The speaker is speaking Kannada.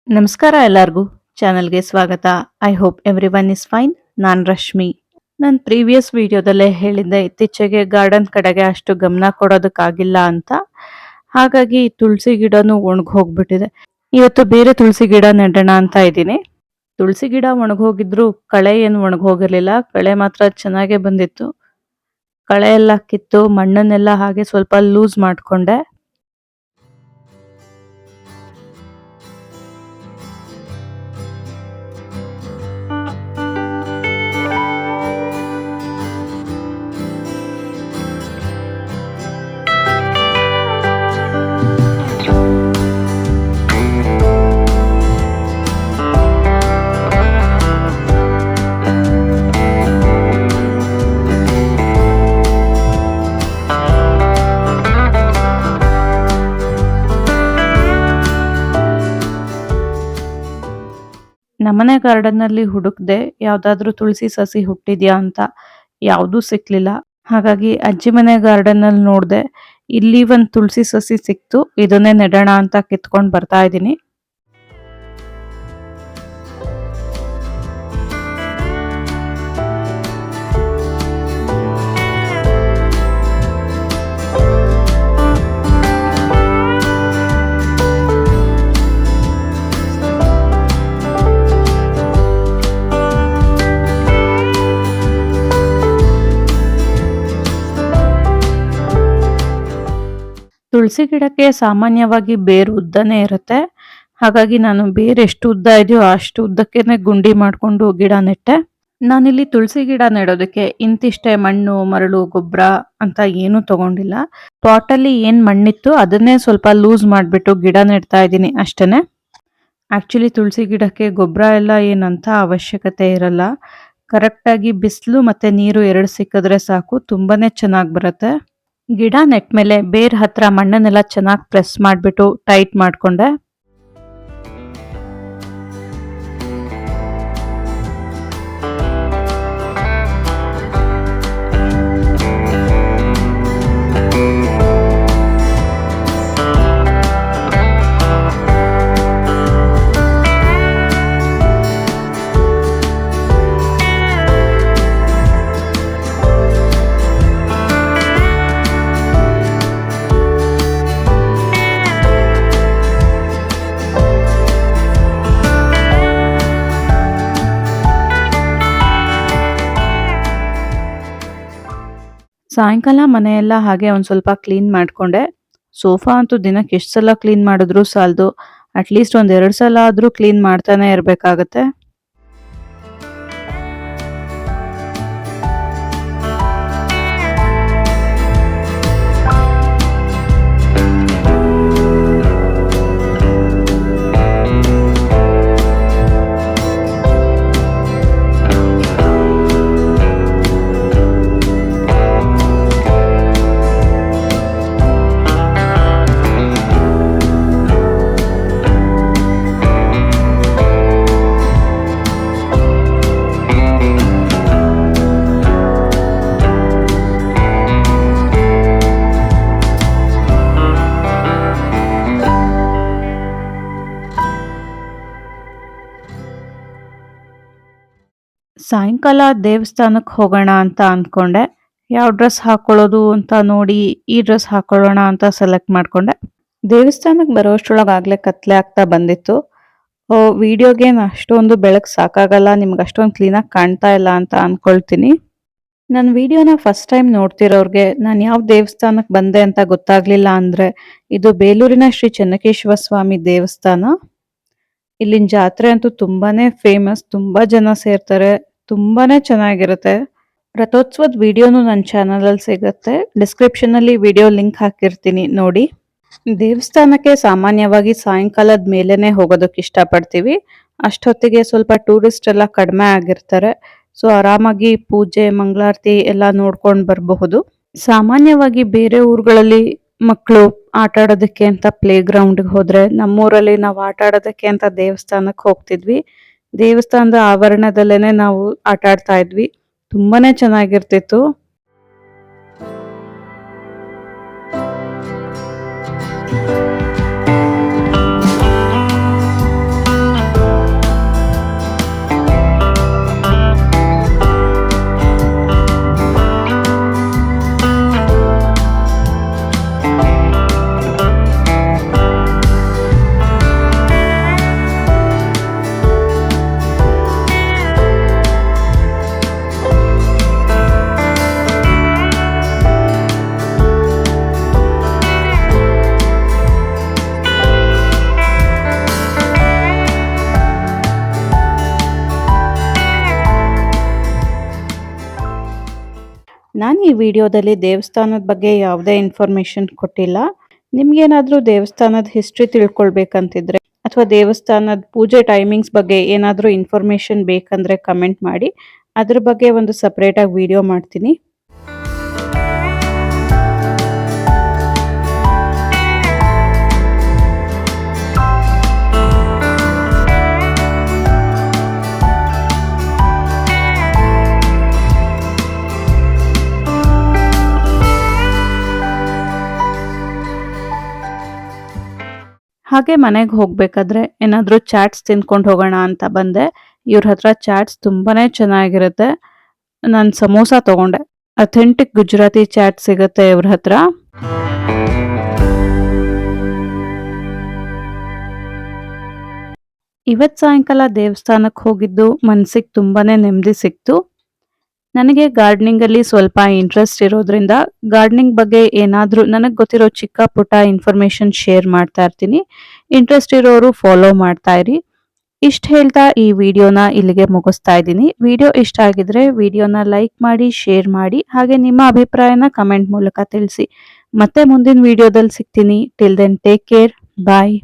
ನಮಸ್ಕಾರ ಎಲ್ಲರಿಗೂ ಚಾನಲ್ಗೆ ಸ್ವಾಗತ. I hope every one is fine. ನಾನು ರಶ್ಮಿ. ನಾನು ಪ್ರೀವಿಯಸ್ ವಿಡಿಯೋದಲ್ಲೇ ಹೇಳಿದ್ದೆ ಇತ್ತೀಚೆಗೆ ಗಾರ್ಡನ್ ಕಡೆಗೆ ಅಷ್ಟು ಗಮನ ಕೊಡೋದಕ್ಕಾಗಿಲ್ಲ ಅಂತ. ಹಾಗಾಗಿ ತುಳಸಿ ಗಿಡನೂ ಒಣಗೋಗ್ಬಿಟ್ಟಿದೆ. ಇವತ್ತು ಬೇರೆ ತುಳಸಿ ಗಿಡ ನೆಡೋಣ ಅಂತ ಇದ್ದೀನಿ. ತುಳಸಿ ಗಿಡ ಒಣಗೋಗಿದ್ರು ಕಳೆ ಏನು ಒಣಗೋಗಿರ್ಲಿಲ್ಲ. ಕಳೆ ಮಾತ್ರ ಚೆನ್ನಾಗೇ ಬಂದಿತ್ತು. ಕಳೆ ಎಲ್ಲ ಕಿತ್ತು ಮಣ್ಣನ್ನೆಲ್ಲ ಹಾಗೆ ಸ್ವಲ್ಪ ಲೂಸ್ ಮಾಡಿಕೊಂಡೆ. ನಮ್ಮನೆ ಗಾರ್ಡನ್ನಲ್ಲಿ ಹುಡುಕ್ದೆ ಯಾವ್ದಾದ್ರೂ ತುಳಸಿ ಸಸಿ ಹುಟ್ಟಿದ್ಯಾ ಅಂತ. ಯಾವುದೂ ಸಿಕ್ಲಿಲ್ಲ. ಹಾಗಾಗಿ ಅಜ್ಜಿ ಮನೆ ಗಾರ್ಡನ್ನಲ್ಲಿ ನೋಡ್ದೆ. ಇಲ್ಲಿ ಒಂದು ತುಳಸಿ ಸಸಿ ಸಿಕ್ತು. ಇದನ್ನೇ ನೆಡೋಣ ಅಂತ ಕಿತ್ಕೊಂಡು ಬರ್ತಾ ಇದ್ದೀನಿ. ತುಳಸಿ ಗಿಡಕ್ಕೆ ಸಾಮಾನ್ಯವಾಗಿ ಬೇರು ಉದ್ದನೇ ಇರುತ್ತೆ. ಹಾಗಾಗಿ ನಾನು ಬೇರು ಎಷ್ಟು ಉದ್ದ ಇದೆಯೋ ಅಷ್ಟು ಉದ್ದಕ್ಕೇನೆ ಗುಂಡಿ ಮಾಡಿಕೊಂಡು ಗಿಡ ನೆಟ್ಟೆ. ನಾನಿಲ್ಲಿ ತುಳಸಿ ಗಿಡ ನೆಡೋದಕ್ಕೆ ಇಂತಿಷ್ಟೇ ಮಣ್ಣು, ಮರಳು, ಗೊಬ್ಬರ ಅಂತ ಏನೂ ತಗೊಂಡಿಲ್ಲ. ಪಾಟಲ್ಲಿ ಏನು ಮಣ್ಣಿತ್ತು ಅದನ್ನೇ ಸ್ವಲ್ಪ ಲೂಸ್ ಮಾಡಿಬಿಟ್ಟು ಗಿಡ ನೆಡ್ತಾ ಇದ್ದೀನಿ ಅಷ್ಟೇ. ಆ್ಯಕ್ಚುಲಿ ತುಳಸಿ ಗಿಡಕ್ಕೆ ಗೊಬ್ಬರ ಎಲ್ಲ ಏನಂತ ಅವಶ್ಯಕತೆ ಇರಲ್ಲ. ಕರೆಕ್ಟಾಗಿ ಬಿಸಿಲು ಮತ್ತು ನೀರು ಎರಡು ಸಿಕ್ಕಿದ್ರೆ ಸಾಕು, ತುಂಬಾನೇ ಚೆನ್ನಾಗಿ ಬರುತ್ತೆ. ಗಿಡ ನೆಟ್ಮೇಲೆ ಬೇರ್ ಹತ್ರ ಮಣ್ಣನ್ನೆಲ್ಲ ಚೆನ್ನಾಗಿ ಪ್ರೆಸ್ ಮಾಡಿಬಿಟ್ಟು ಟೈಟ್ ಮಾಡಿಕೊಂಡೆ. ಸಾಯಂಕಾಲ ಮನೆಯೆಲ್ಲ ಹಾಗೆ ಒಂದು ಸ್ವಲ್ಪ ಕ್ಲೀನ್ ಮಾಡಿಕೊಂಡೆ. ಸೋಫಾ ಅಂತೂ ದಿನಕ್ಕೆ ಎಷ್ಟು ಸಲ ಕ್ಲೀನ್ ಮಾಡಿದ್ರೂ ಸಾಲದು. ಅಟ್ಲೀಸ್ಟ್ ಒಂದು 2 ಸಲ ಆದರೂ ಕ್ಲೀನ್ ಮಾಡ್ತಾನೆ ಇರಬೇಕಾಗತ್ತೆ. ಸಾಯಂಕಾಲ ದೇವಸ್ಥಾನಕ್ಕೆ ಹೋಗೋಣ ಅಂತ ಅಂದ್ಕೊಂಡೆ. ಯಾವ ಡ್ರೆಸ್ ಹಾಕೊಳ್ಳೋದು ಅಂತ ನೋಡಿ ಈ ಡ್ರೆಸ್ ಹಾಕೊಳ್ಳೋಣ ಅಂತ ಸೆಲೆಕ್ಟ್ ಮಾಡಿಕೊಂಡೆ. ದೇವಸ್ಥಾನಕ್ಕೆ ಬರೋಷ್ಟರೊಳಗೆ ಆಗಲೇ ಕತ್ಲೆ ಆಗ್ತಾ ಬಂದಿತ್ತು. ವಿಡಿಯೋಗೆ ಅಷ್ಟೊಂದು ಬೆಳಕು ಸಾಕಾಗಲ್ಲ, ನಿಮ್ಗೆ ಅಷ್ಟೊಂದು ಕ್ಲೀನಾಗಿ ಕಾಣ್ತಾ ಇಲ್ಲ ಅಂತ ಅಂದ್ಕೊಳ್ತೀನಿ. ನನ್ನ ವಿಡಿಯೋನ ಫಸ್ಟ್ ಟೈಮ್ ನೋಡ್ತಿರೋರಿಗೆ ನಾನು ಯಾವ ದೇವಸ್ಥಾನಕ್ಕೆ ಬಂದೆ ಅಂತ ಗೊತ್ತಾಗ್ಲಿಲ್ಲ ಅಂದರೆ, ಇದು ಬೇಲೂರಿನ ಶ್ರೀ ಚೆನ್ನಕೇಶವ ಸ್ವಾಮಿ ದೇವಸ್ಥಾನ. ಇಲ್ಲಿನ ಜಾತ್ರೆ ಅಂತೂ ತುಂಬಾನೇ ಫೇಮಸ್. ತುಂಬಾ ಜನ ಸೇರ್ತಾರೆ. ತುಂಬಾನೇ ಚೆನ್ನಾಗಿರುತ್ತೆ. ರಥೋತ್ಸವದ ವಿಡಿಯೋನು ನನ್ನ ಚಾನಲಲ್ಲಿ ಸಿಗುತ್ತೆ. ಡಿಸ್ಕ್ರಿಪ್ಷನಲ್ಲಿ ವಿಡಿಯೋ ಲಿಂಕ್ ಹಾಕಿರ್ತೀನಿ ನೋಡಿ. ದೇವಸ್ಥಾನಕ್ಕೆ ಸಾಮಾನ್ಯವಾಗಿ ಸಾಯಂಕಾಲದ ಮೇಲೇನೆ ಹೋಗೋದಕ್ಕೆ ಇಷ್ಟಪಡ್ತೀವಿ. ಅಷ್ಟೊತ್ತಿಗೆ ಸ್ವಲ್ಪ ಟೂರಿಸ್ಟ್ ಎಲ್ಲ ಕಡಿಮೆ ಆಗಿರ್ತಾರೆ. ಸೊ ಆರಾಮಾಗಿ ಪೂಜೆ, ಮಂಗಳಾರತಿ ಎಲ್ಲ ನೋಡ್ಕೊಂಡು ಬರಬಹುದು. ಸಾಮಾನ್ಯವಾಗಿ ಬೇರೆ ಊರುಗಳಲ್ಲಿ ಮಕ್ಕಳು ಆಟ ಆಡೋದಕ್ಕೆ ಅಂತ ಪ್ಲೇ ಗ್ರೌಂಡ್ಗೆ ಹೋದ್ರೆ, ನಮ್ಮೂರಲ್ಲಿ ನಾವು ಆಟ ಆಡೋದಕ್ಕೆ ಅಂತ ದೇವಸ್ಥಾನಕ್ಕೆ ಹೋಗ್ತಿದ್ವಿ. ದೇವಸ್ಥಾನದ ಆವರಣದಲ್ಲೇನೆ ನಾವು ಆಟ ಆಡ್ತಾ ಇದ್ವಿ. ತುಂಬಾನೇ ಚೆನ್ನಾಗಿರ್ತಿತ್ತು. ನಾನು ಈ ವಿಡಿಯೋದಲ್ಲಿ ದೇವಸ್ಥಾನದ ಬಗ್ಗೆ ಯಾವುದೇ ಇನ್ಫಾರ್ಮೇಶನ್ ಕೊಟ್ಟಿಲ್ಲ. ನಿಮ್ಗೇನಾದ್ರೂ ದೇವಸ್ಥಾನದ ಹಿಸ್ಟ್ರಿ ತಿಳ್ಕೊಳ್ಬೇಕಂತಿದ್ರೆ ಅಥವಾ ದೇವಸ್ಥಾನದ ಪೂಜೆ ಟೈಮಿಂಗ್ಸ್ ಬಗ್ಗೆ ಏನಾದ್ರೂ ಇನ್ಫಾರ್ಮೇಶನ್ ಬೇಕಂದ್ರೆ ಕಮೆಂಟ್ ಮಾಡಿ. ಅದ್ರ ಬಗ್ಗೆ ಒಂದು ಸಪರೇಟ್ ಆಗಿ ವಿಡಿಯೋ ಮಾಡ್ತೀನಿ. ಹಾಗೆ ಮನೆಗೆ ಹೋಗ್ಬೇಕಾದ್ರೆ ಏನಾದ್ರೂ ಚಾಟ್ಸ್ ತಿನ್ಕೊಂಡು ಹೋಗೋಣ ಅಂತ ಬಂದೆ. ಇವ್ರ ಹತ್ರ ಚಾಟ್ಸ್ ತುಂಬಾನೇ ಚೆನ್ನಾಗಿರುತ್ತೆ. ನಾನು ಸಮೋಸ ತಗೊಂಡೆ. ಅಥೆಂಟಿಕ್ ಗುಜರಾತಿ ಚಾಟ್ ಸಿಗುತ್ತೆ ಇವ್ರ ಹತ್ರ. ಇವತ್ ಸಾಯಂಕಾಲ ದೇವಸ್ಥಾನಕ್ಕೆ ಹೋಗಿದ್ದು ಮನ್ಸಿಗೆ ತುಂಬಾನೇ ನೆಮ್ಮದಿ ಸಿಕ್ತು. ನನಗೆ ಗಾರ್ಡನಿಂಗ್ ಅಲ್ಲಿ ಸ್ವಲ್ಪ ಇಂಟ್ರೆಸ್ಟ್ ಇರೋದ್ರಿಂದ ಗಾರ್ಡನಿಂಗ್ ಬಗ್ಗೆ ಏನಾದ್ರೂ ನನಗೆ ಗೊತ್ತಿರೋ ಚಿಕ್ಕ ಪುಟ್ಟ ಇನ್ಫಾರ್ಮೇಶನ್ ಶೇರ್ ಮಾಡ್ತಾ ಇರ್ತೀನಿ. ಇಂಟ್ರೆಸ್ಟ್ ಇರೋರು ಫಾಲೋ ಮಾಡ್ತಾ ಇರಿ. ಇಷ್ಟ ಹೇಳ್ತಾ ಈ ವಿಡಿಯೋನ ಇಲ್ಲಿಗೆ ಮುಗಿಸ್ತಾ ಇದ್ದೀನಿ. ವಿಡಿಯೋ ಇಷ್ಟ ಆಗಿದ್ರೆ ವಿಡಿಯೋನ ಲೈಕ್ ಮಾಡಿ, ಶೇರ್ ಮಾಡಿ, ಹಾಗೆ ನಿಮ್ಮ ಅಭಿಪ್ರಾಯನ ಕಮೆಂಟ್ ಮೂಲಕ ತಿಳಿಸಿ. ಮತ್ತೆ ಮುಂದಿನ ವಿಡಿಯೋದಲ್ಲಿ ಸಿಗ್ತೀನಿ. Till then take care. ಬಾಯ್.